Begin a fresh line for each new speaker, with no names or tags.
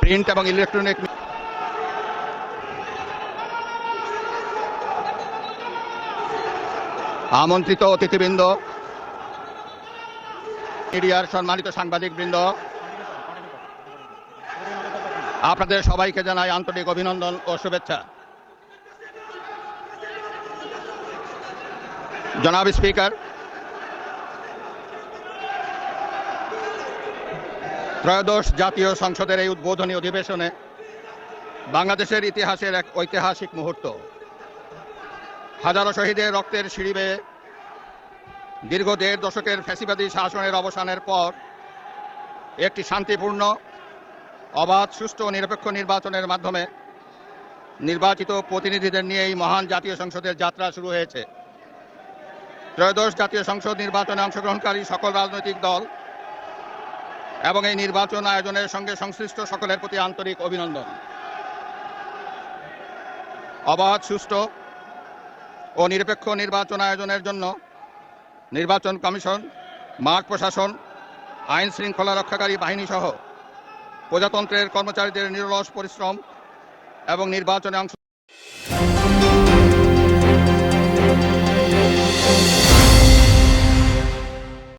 Print এবং electronic আমন্ত্রিত অতিথিবৃন্দ, মিডিয়ার সম্মানিত সাংবাদিকবৃন্দ, আপনাদের সবাইকে জানাই আন্তরিক অভিনন্দন ও শুভেচ্ছা। জনাব স্পিকার, ত্রয়োদশ জাতীয় সংসদের এই উদ্বোধনী অধিবেশনে বাংলাদেশের ইতিহাসের এক ঐতিহাসিক মুহূর্ত। হাজারো শহীদের রক্তের সিঁড়ি বেয়ে দীর্ঘ ১.৫ দশকের ফ্যাসিবাদী শাসনের অবসানের পর একটি শান্তিপূর্ণ, অবাধ, সুষ্ঠু ও নিরপেক্ষ নির্বাচনের মাধ্যমে নির্বাচিত প্রতিনিধিদের নিয়ে এই মহান জাতীয় সংসদের যাত্রা শুরু হয়েছে। ত্রয়োদশ জাতীয় সংসদ নির্বাচনে অংশগ্রহণকারী সকল রাজনৈতিক দল এবং এই নির্বাচন আয়োজনের সঙ্গে সংশ্লিষ্ট সকলের প্রতি আন্তরিক অভিনন্দন। অবাধ, সুষ্ঠু ও নিরপেক্ষ নির্বাচন আয়োজনের জন্য নির্বাচন কমিশন, মাঠ প্রশাসন, আইন শৃঙ্খলা রক্ষাকারী বাহিনী সহ প্রজাতন্ত্রের কর্মচারীদের নিরলস পরিশ্রম এবং নির্বাচনে অংশ